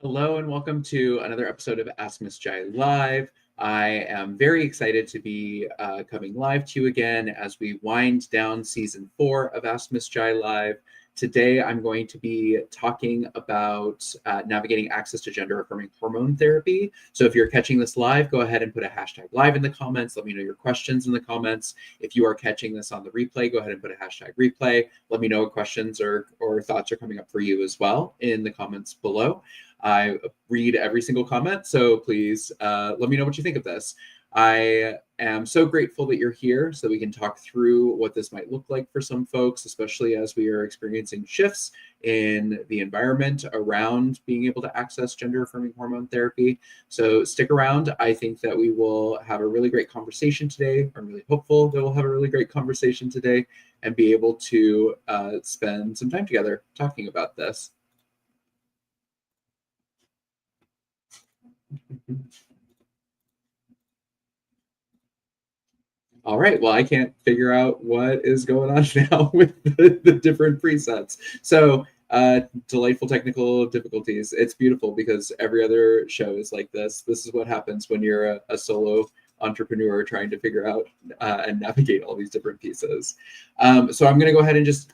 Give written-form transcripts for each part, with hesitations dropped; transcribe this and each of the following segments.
Hello and welcome to another episode of Ask Miss Jai Live. I am very excited to be coming live to you again as we wind down season 4 of Ask Miss Jai Live. Today, I'm going to be talking about navigating access to gender-affirming hormone therapy. So if you're catching this live, go ahead and put a hashtag live in the comments. Let me know your questions in the comments. If you are catching this on the replay, go ahead and put a hashtag replay. Let me know what questions or thoughts are coming up for you as well in the comments below. I read every single comment, so please let me know what you think of this. I am so grateful that you're here so that we can talk through what this might look like for some folks, especially as we are experiencing shifts in the environment around being able to access gender-affirming hormone therapy. So stick around. I think that we will have a really great conversation today. I'm really hopeful that we'll have a really great conversation today and be able to spend some time together talking about this. All right, well, I can't figure out what is going on now with the different presets. So delightful technical difficulties. It's beautiful because every other show is like this. This is what happens when you're a solo entrepreneur trying to figure out and navigate all these different pieces. So I'm going to go ahead and just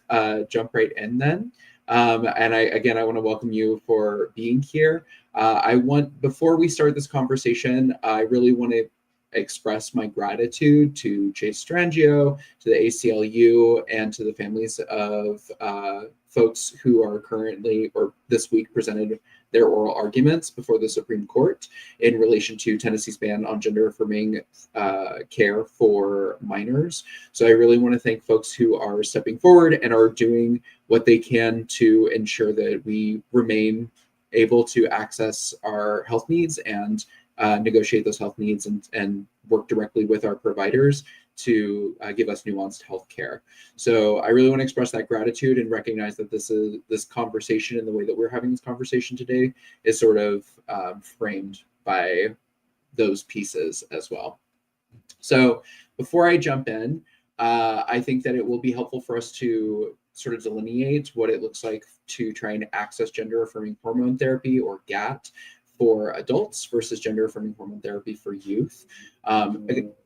jump right in then. And I want to welcome you for being here. Before we start this conversation, I really want to express my gratitude to Chase Strangio, to the ACLU, and to the families of folks who are currently or this week presented their oral arguments before the Supreme Court in relation to Tennessee's ban on gender-affirming care for minors. So I really want to thank folks who are stepping forward and are doing what they can to ensure that we remain able to access our health needs and negotiate those health needs and work directly with our providers to give us nuanced health care. So I really want to express that gratitude and recognize that this conversation and the way that we're having this conversation today is sort of framed by those pieces as well. So before I jump in, I think that it will be helpful for us to sort of delineate what it looks like to try and access gender-affirming hormone therapy, or GAHT, for adults versus gender-affirming hormone therapy for youth.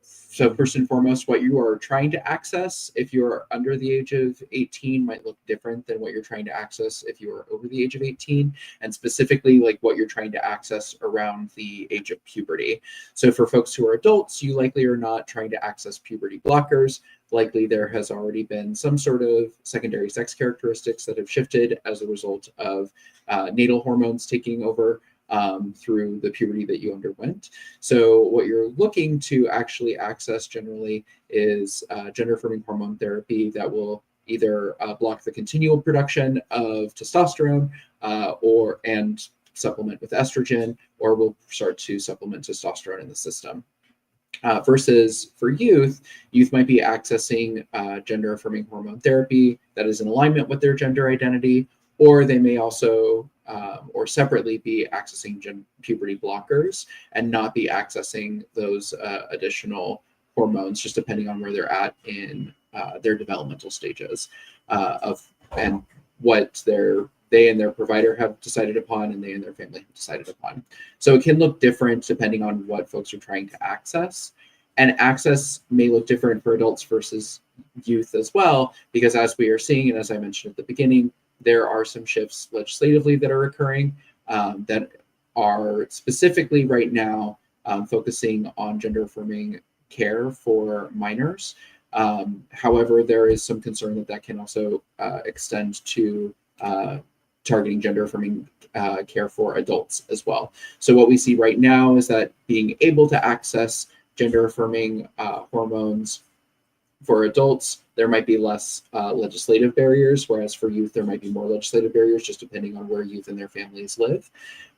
So first and foremost, what you are trying to access if you're under the age of 18 might look different than what you're trying to access if you are over the age of 18, and specifically like what you're trying to access around the age of puberty. So for folks who are adults, you likely are not trying to access puberty blockers. Likely there has already been some sort of secondary sex characteristics that have shifted as a result of natal hormones taking over through the puberty that you underwent. So what you're looking to actually access generally is gender-affirming hormone therapy that will either block the continual production of testosterone and supplement with estrogen, or will start to supplement testosterone in the system. Versus for youth might be accessing gender-affirming hormone therapy that is in alignment with their gender identity, or they may also or separately be accessing puberty blockers and not be accessing those additional hormones, just depending on where they're at in their developmental stages and what they and their provider have decided upon, and they and their family have decided upon. So it can look different depending on what folks are trying to access. And access may look different for adults versus youth as well, because as we are seeing, and as I mentioned at the beginning, there are some shifts legislatively that are occurring that are specifically right now focusing on gender-affirming care for minors. However, there is some concern that can also extend to targeting gender-affirming care for adults as well. So what we see right now is that being able to access gender-affirming hormones for adults, there might be less legislative barriers, whereas for youth, there might be more legislative barriers, just depending on where youth and their families live.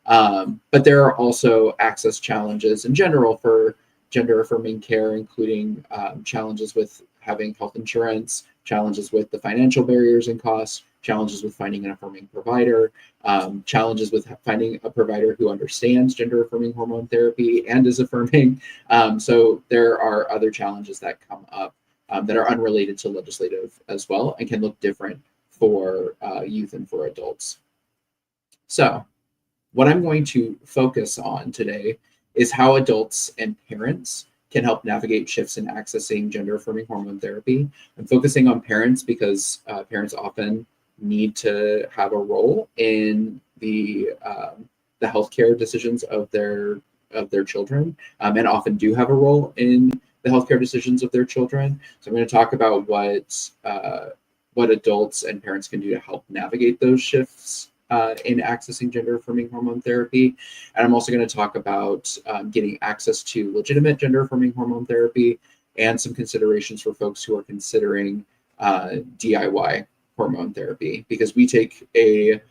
But there are also access challenges in general for gender-affirming care, including challenges with having health insurance, challenges with the financial barriers and costs, challenges with finding an affirming provider, challenges with finding a provider who understands gender-affirming hormone therapy and is affirming. So there are other challenges that come up that are unrelated to legislative as well and can look different for youth and for adults. So What I'm going to focus on today is how adults and parents can help navigate shifts in accessing gender-affirming hormone therapy. I'm focusing on parents because parents often need to have a role in the healthcare decisions of their children, and often do have a role in the healthcare decisions of their children. So I'm going to talk about what adults and parents can do to help navigate those shifts in accessing gender-affirming hormone therapy. And I'm also going to talk about getting access to legitimate gender-affirming hormone therapy and some considerations for folks who are considering DIY hormone therapy, because we take a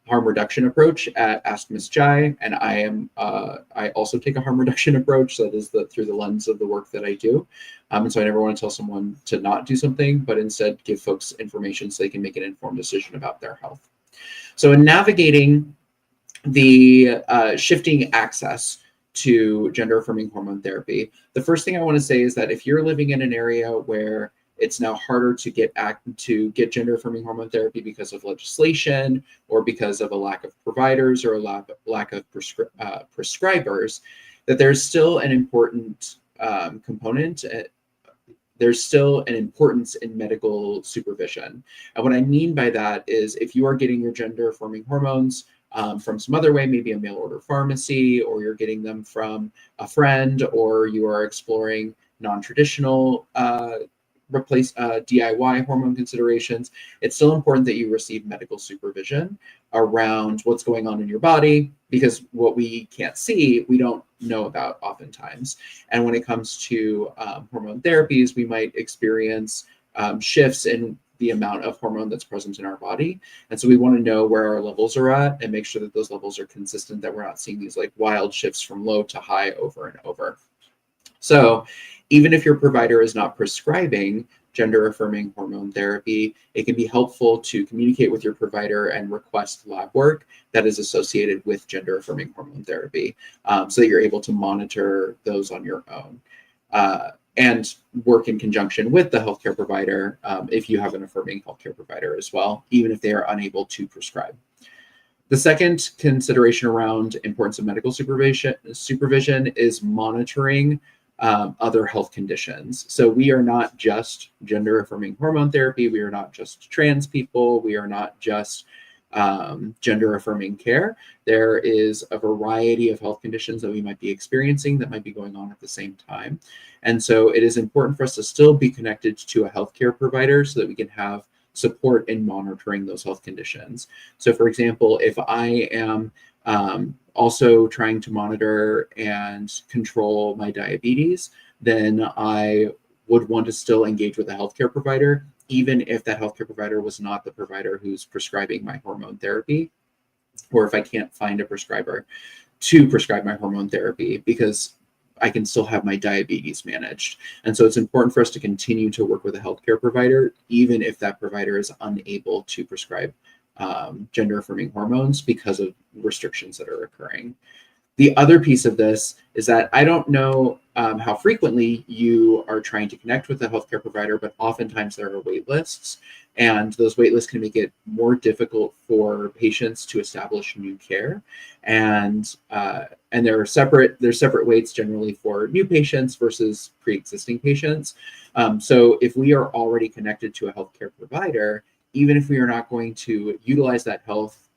harm reduction approach at Ask Miss Jai, and I also take a harm reduction approach. So that is through the lens of the work that I do. And so I never want to tell someone to not do something, but instead give folks information so they can make an informed decision about their health. So in navigating the shifting access to gender-affirming hormone therapy, the first thing I want to say is that if you're living in an area where it's now harder to get gender-affirming hormone therapy because of legislation or because of a lack of providers or a lack of prescribers, that there's still an important component. There's still an importance in medical supervision. And what I mean by that is if you are getting your gender-affirming hormones from some other way, maybe a mail order pharmacy, or you're getting them from a friend, or you are exploring non-traditional DIY hormone considerations, it's still important that you receive medical supervision around what's going on in your body, because what we can't see, we don't know about oftentimes. And when it comes to hormone therapies, we might experience shifts in the amount of hormone that's present in our body. And so we want to know where our levels are at and make sure that those levels are consistent, that we're not seeing these like wild shifts from low to high over and over. So even if your provider is not prescribing gender-affirming hormone therapy, it can be helpful to communicate with your provider and request lab work that is associated with gender-affirming hormone therapy, so that you're able to monitor those on your own. And work in conjunction with the healthcare provider if you have an affirming healthcare provider as well, even if they are unable to prescribe. The second consideration around importance of medical supervision is monitoring other health conditions. So we are not just gender-affirming hormone therapy. We are not just trans people. We are not just gender-affirming care. There is a variety of health conditions that we might be experiencing that might be going on at the same time. And so it is important for us to still be connected to a healthcare provider so that we can have support in monitoring those health conditions. So for example, if I am also trying to monitor and control my diabetes, then I would want to still engage with a healthcare provider, even if that healthcare provider was not the provider who's prescribing my hormone therapy, or if I can't find a prescriber to prescribe my hormone therapy, because I can still have my diabetes managed. And so it's important for us to continue to work with a healthcare provider, even if that provider is unable to prescribe gender-affirming hormones because of restrictions that are occurring. The other piece of this is that I don't know how frequently you are trying to connect with a healthcare provider, but oftentimes there are wait lists, and those wait lists can make it more difficult for patients to establish new care. And there's separate waits generally for new patients versus pre-existing patients. So if we are already connected to a healthcare provider, even if we are not going to utilize that health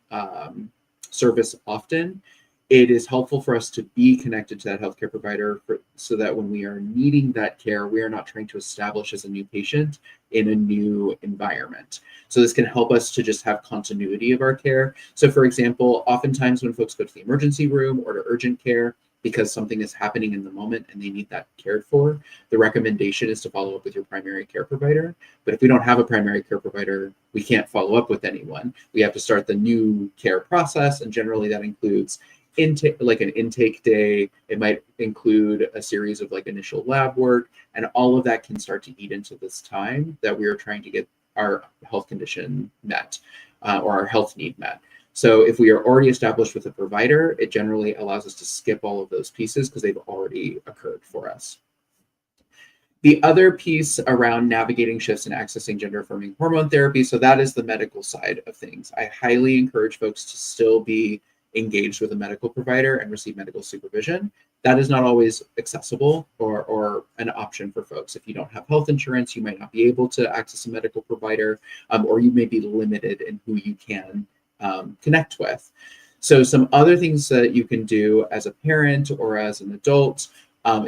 service often, it is helpful for us to be connected to that healthcare provider so that when we are needing that care, we are not trying to establish as a new patient in a new environment. So this can help us to just have continuity of our care. So for example, oftentimes when folks go to the emergency room or to urgent care, because something is happening in the moment and they need that cared for, the recommendation is to follow up with your primary care provider. But if we don't have a primary care provider, we can't follow up with anyone. We have to start the new care process, and generally that includes like an intake day. It might include a series of like initial lab work, and all of that can start to eat into this time that we are trying to get our health condition met or our health need met. So if we are already established with a provider, it generally allows us to skip all of those pieces because they've already occurred for us. The other piece around navigating shifts and accessing gender-affirming hormone therapy, so that is the medical side of things. I highly encourage folks to still be engaged with a medical provider and receive medical supervision. That is not always accessible or an option for folks. If you don't have health insurance, you might not be able to access a medical provider, or you may be limited in who you can connect with. So some other things that you can do as a parent or as an adult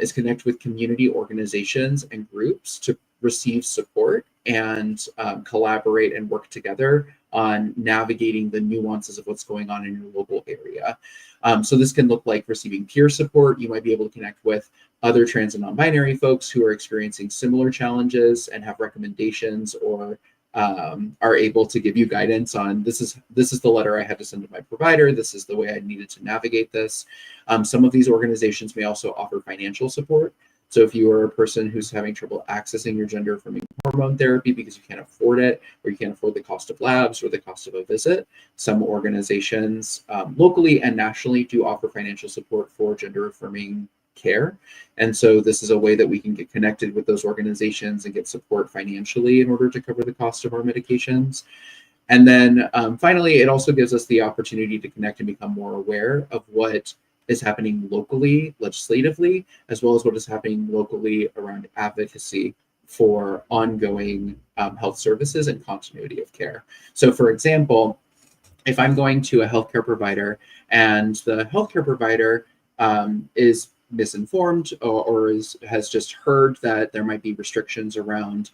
is connect with community organizations and groups to receive support and collaborate and work together on navigating the nuances of what's going on in your local area. So this can look like receiving peer support. You might be able to connect with other trans and non-binary folks who are experiencing similar challenges and have recommendations or are able to give you guidance on this is the letter I had to send to my provider. This is the way I needed to navigate this. Some of these organizations may also offer financial support. So if you are a person who's having trouble accessing your gender-affirming hormone therapy because you can't afford it, or you can't afford the cost of labs or the cost of a visit, some organizations locally and nationally do offer financial support for gender-affirming care. And so this is a way that we can get connected with those organizations and get support financially in order to cover the cost of our medications. And then finally, it also gives us the opportunity to connect and become more aware of what is happening locally, legislatively, as well as what is happening locally around advocacy for ongoing health services and continuity of care. So for example, if I'm going to a healthcare provider and the healthcare provider is misinformed or has just heard that there might be restrictions around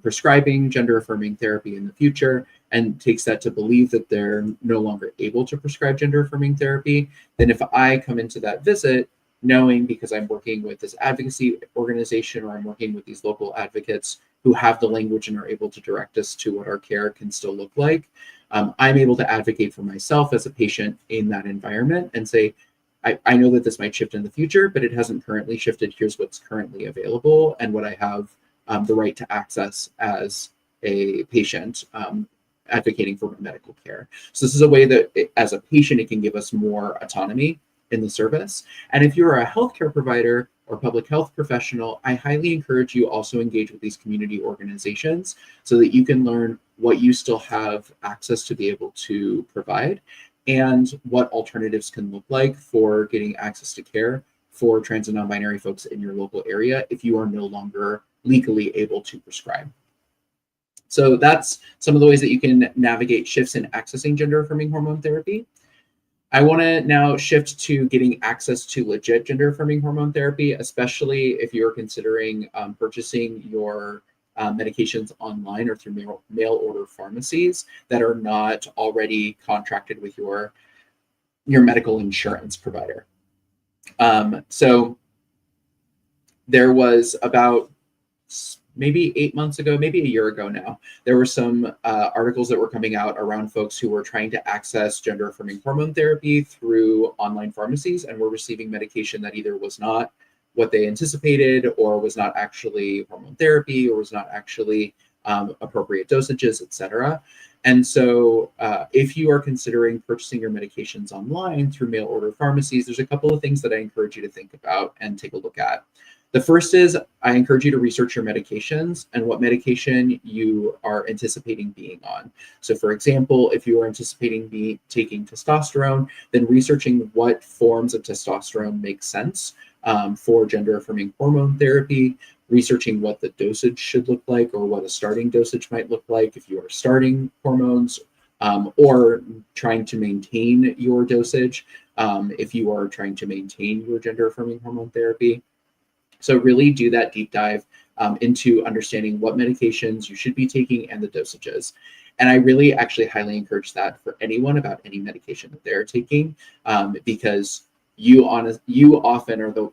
prescribing gender-affirming therapy in the future and takes that to believe that they're no longer able to prescribe gender-affirming therapy, then if I come into that visit knowing because I'm working with this advocacy organization or I'm working with these local advocates who have the language and are able to direct us to what our care can still look like, I'm able to advocate for myself as a patient in that environment and say, I know that this might shift in the future, but it hasn't currently shifted. Here's what's currently available and what I have the right to access as a patient advocating for medical care. So this is a way that as a patient, it can give us more autonomy in the service. And if you're a healthcare provider or public health professional, I highly encourage you also engage with these community organizations so that you can learn what you still have access to be able to provide and what alternatives can look like for getting access to care for trans and non-binary folks in your local area if you are no longer legally able to prescribe. So that's some of the ways that you can navigate shifts in accessing gender-affirming hormone therapy. I want to now shift to getting access to legit gender-affirming hormone therapy, especially if you're considering purchasing your medications online or through mail order pharmacies that are not already contracted with your medical insurance provider. So there was about maybe 8 months ago, maybe a year ago now, there were some articles that were coming out around folks who were trying to access gender-affirming hormone therapy through online pharmacies and were receiving medication that either was not what they anticipated or was not actually hormone therapy or was not actually appropriate dosages, etc. And so if you are considering purchasing your medications online through mail order pharmacies, there's a couple of things that I encourage you to think about and take a look at. The first is I encourage you to research your medications and what medication you are anticipating being on. So for example, if you are anticipating taking testosterone, then researching what forms of testosterone make sense for gender-affirming hormone therapy, researching what the dosage should look like or what a starting dosage might look like if you are starting hormones, or trying to maintain your dosage if you are trying to maintain your gender-affirming hormone therapy. So really do that deep dive into understanding what medications you should be taking and the dosages. And I really actually highly encourage that for anyone about any medication that they're taking, because you often are the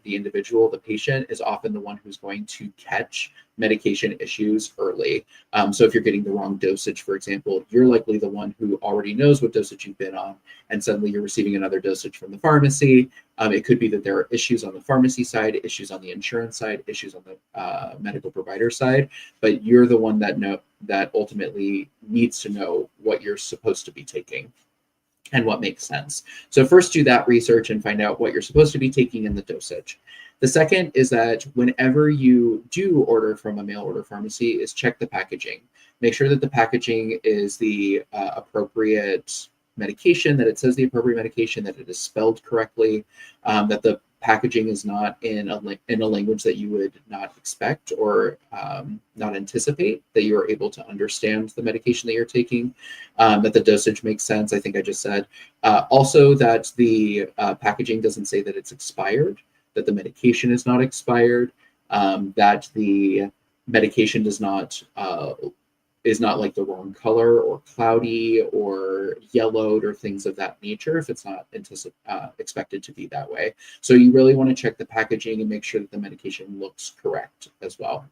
individual, the patient is often the one who's going to catch medication issues early. So if you're getting the wrong dosage, for example, you're likely the one who already knows what dosage you've been on, and suddenly you're receiving another dosage from the pharmacy. It could be that there are issues on the pharmacy side, issues on the insurance side, issues on the medical provider side, but you're the one that ultimately needs to know what you're supposed to be taking and what makes sense. So first do that research and find out what you're supposed to be taking and the dosage. The second is that whenever you do order from a mail order pharmacy is check the packaging. Make sure that the packaging is the appropriate medication, that it says the appropriate medication, that it is spelled correctly, that the packaging is not in a language that you would not expect or not anticipate, that you are able to understand the medication that you're taking, that the dosage makes sense, I think I just said. Also that the packaging doesn't say that it's expired, that the medication is not expired, that the medication is not like the wrong color or cloudy or yellowed or things of that nature if it's not expected to be that way. So you really want to check the packaging and make sure that the medication looks correct as well.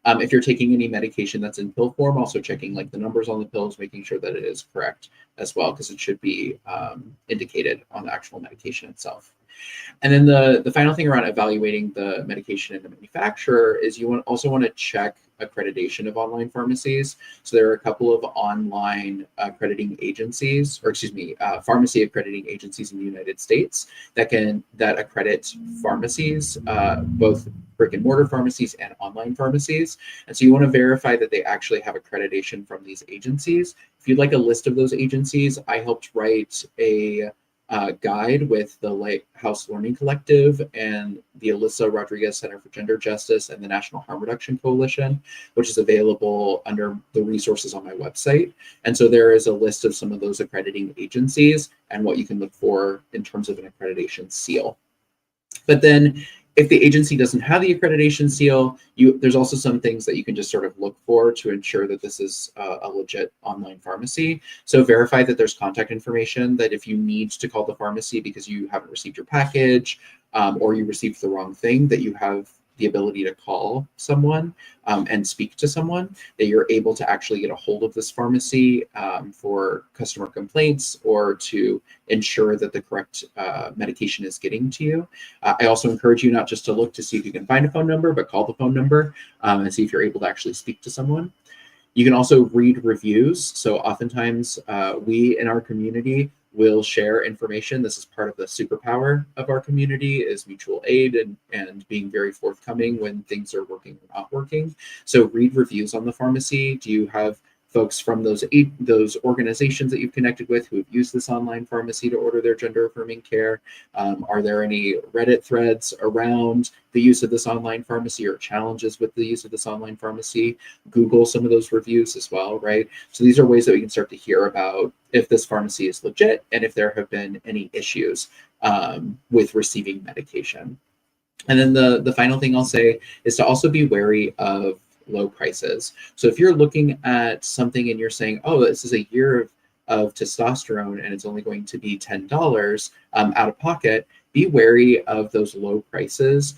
If you're taking any medication that's in pill form, also checking like the numbers on the pills, making sure that it is correct as well, because it should be indicated on the actual medication itself. And then the final thing around evaluating the medication and the manufacturer is you also want to check accreditation of online pharmacies. So there are a couple of online accrediting agencies, or excuse me, pharmacy accrediting agencies in the United States that accredit pharmacies, both brick and mortar pharmacies and online pharmacies. And so you want to verify that they actually have accreditation from these agencies. If you'd like a list of those agencies, I helped write a guide with the Lighthouse Learning Collective and the Alyssa Rodriguez Center for Gender Justice and the National Harm Reduction Coalition, which is available under the resources on my website. And so there is a list of some of those accrediting agencies and what you can look for in terms of an accreditation seal. But then if the agency doesn't have the accreditation seal, there's also some things that you can just sort of look for to ensure that this is a legit online pharmacy. So verify that there's contact information, that if you need to call the pharmacy because you haven't received your package or you received the wrong thing, that you have the ability to call someone and speak to someone, that you're able to actually get a hold of this pharmacy for customer complaints or to ensure that the correct medication is getting to you. I also encourage you not just to look to see if you can find a phone number, but call the phone number and see if you're able to actually speak to someone. You can also read reviews. So oftentimes we in our community will share information. This is part of the superpower of our community, is mutual aid and being very forthcoming when things are working or not working. So read reviews on the pharmacy. Do you have folks from those organizations that you've connected with who have used this online pharmacy to order their gender-affirming care? Are there any Reddit threads around the use of this online pharmacy or challenges with the use of this online pharmacy? Google some of those reviews as well, right? So these are ways that we can start to hear about if this pharmacy is legit and if there have been any issues with receiving medication. And then the final thing I'll say is to also be wary of low prices. So if you're looking at something and you're saying, oh, this is a year of testosterone and it's only going to be $10 out of pocket, be wary of those low prices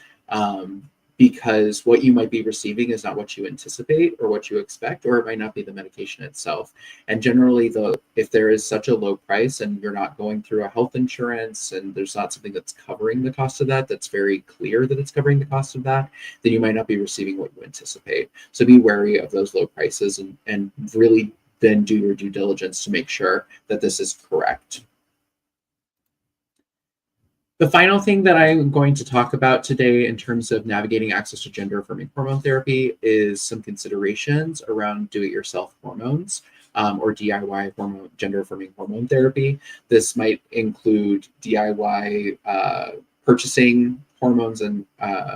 because what you might be receiving is not what you anticipate or what you expect, or it might not be the medication itself. And generally, if there is such a low price and you're not going through a health insurance and there's not something that's covering the cost of that, that's very clear that it's covering the cost of that, then you might not be receiving what you anticipate. So be wary of those low prices and really then do your due diligence to make sure that this is correct. The final thing that I'm going to talk about today in terms of navigating access to gender-affirming hormone therapy is some considerations around do-it-yourself hormones or DIY gender-affirming hormone therapy. This might include DIY purchasing hormones and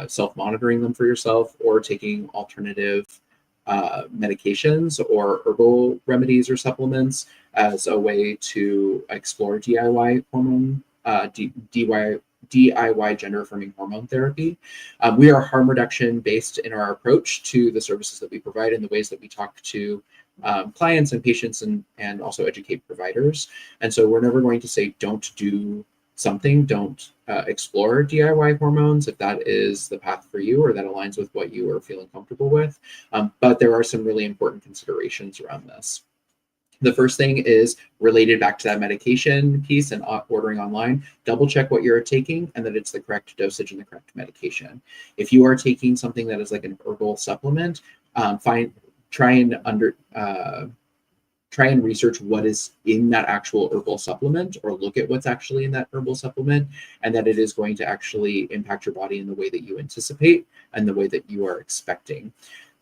self-monitoring them for yourself, or taking alternative medications or herbal remedies or supplements as a way to explore DIY hormone DIY gender-affirming hormone therapy. We are harm reduction based in our approach to the services that we provide and the ways that we talk to clients and patients and also educate providers. And so we're never going to say don't do something, don't explore DIY hormones if that is the path for you or that aligns with what you are feeling comfortable with. But there are some really important considerations around this. The first thing is related back to that medication piece and ordering online. Double check what you're taking and that it's the correct dosage and the correct medication. If you are taking something that is like an herbal supplement, try and research what is in that actual herbal supplement, or look at what's actually in that herbal supplement, and that it is going to actually impact your body in the way that you anticipate and the way that you are expecting.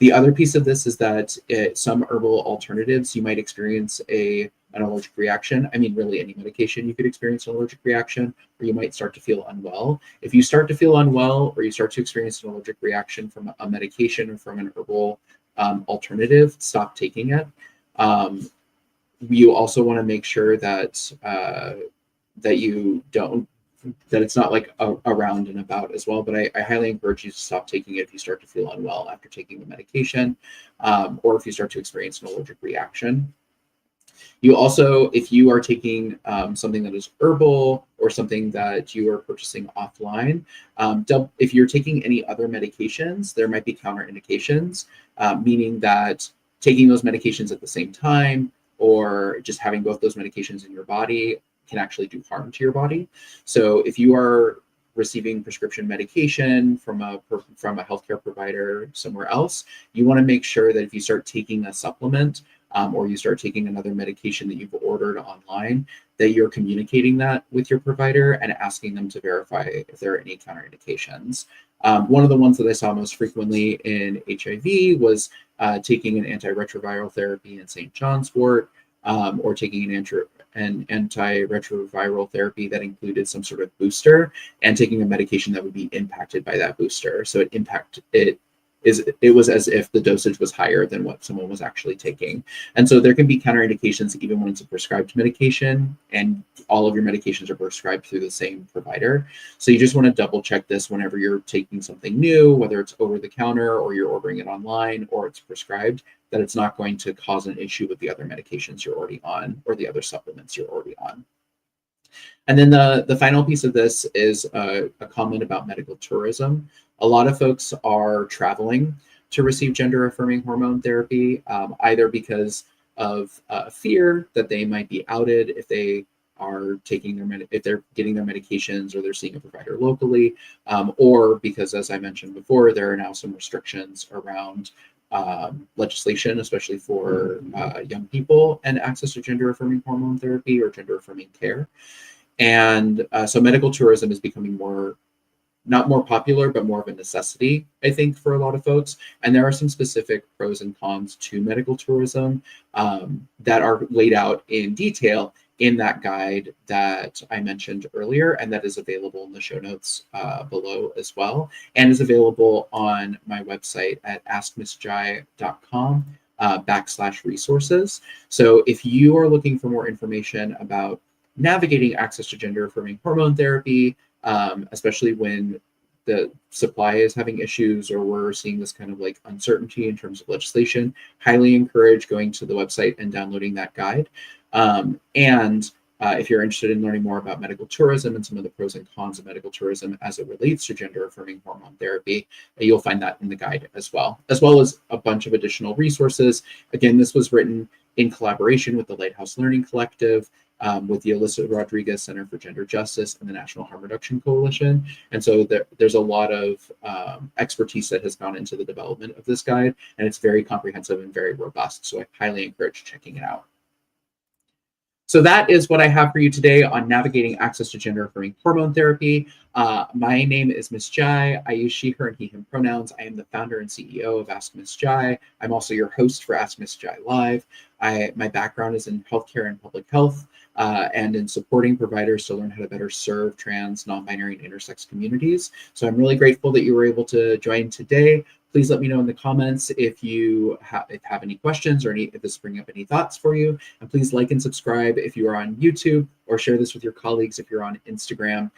The other piece of this is that some herbal alternatives, you might experience an allergic reaction. I mean, really any medication, you could experience an allergic reaction, or you might start to feel unwell. If you start to feel unwell, or you start to experience an allergic reaction from a medication or from an herbal alternative, stop taking it. You also want to make sure that that it's not like around and about as well. But I highly encourage you to stop taking it if you start to feel unwell after taking the medication, or if you start to experience an allergic reaction. You also, if you are taking something that is herbal or something that you are purchasing offline, if you're taking any other medications, there might be counterindications, meaning that taking those medications at the same time or just having both those medications in your body can actually do harm to your body. So if you are receiving prescription medication from a healthcare provider somewhere else, you want to make sure that if you start taking a supplement or you start taking another medication that you've ordered online, that you're communicating that with your provider and asking them to verify if there are any counterindications. One of the ones that I saw most frequently in HIV was taking an antiretroviral therapy in St. John's wort, or taking an antiretroviral therapy that included some sort of booster, and taking a medication that would be impacted by that booster. So it was as if the dosage was higher than what someone was actually taking. And so there can be counterindications even when it's a prescribed medication and all of your medications are prescribed through the same provider. So you just want to double check this whenever you're taking something new, whether it's over the counter or you're ordering it online or it's prescribed, that it's not going to cause an issue with the other medications you're already on or the other supplements you're already on. And then the final piece of this is a comment about medical tourism. A lot of folks are traveling to receive gender-affirming hormone therapy, either because of fear that they might be outed if they are if they're getting their medications or they're seeing a provider locally, or because, as I mentioned before, there are now some restrictions around legislation, especially for young people, and access to gender-affirming hormone therapy or gender-affirming care. And so medical tourism is becoming not more popular, but more of a necessity, I think, for a lot of folks. And there are some specific pros and cons to medical tourism that are laid out in detail in that guide that I mentioned earlier, and that is available in the show notes below as well, and is available on my website at askmissjai.com /resources. So if you are looking for more information about navigating access to gender-affirming hormone therapy, especially when the supply is having issues or we're seeing this kind of like uncertainty in terms of legislation, highly encourage going to the website and downloading that guide. If you're interested in learning more about medical tourism and some of the pros and cons of medical tourism as it relates to gender-affirming hormone therapy, you'll find that in the guide as well as a bunch of additional resources. Again, this was written in collaboration with the Lighthouse Learning Collective, with the Alyssa Rodriguez Center for Gender Justice and the National Harm Reduction Coalition. And so there's a lot of expertise that has gone into the development of this guide, and it's very comprehensive and very robust. So I highly encourage checking it out. So that is what I have for you today on navigating access to gender-affirming hormone therapy. My name is Miss Jai. I use she, her, and he, him pronouns. I am the founder and CEO of Ask Miss Jai. I'm also your host for Ask Miss Jai Live. My background is in healthcare and public health, and in supporting providers to learn how to better serve trans, non-binary, and intersex communities. So I'm really grateful that you were able to join today. Please let me know in the comments if you have any questions or if this is bringing up any thoughts for you. And please like and subscribe if you are on YouTube, or share this with your colleagues if you're on Instagram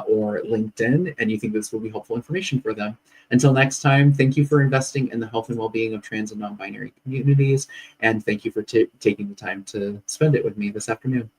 or LinkedIn and you think this will be helpful information for them. Until next time, thank you for investing in the health and well-being of trans and non-binary communities. And thank you for taking the time to spend it with me this afternoon.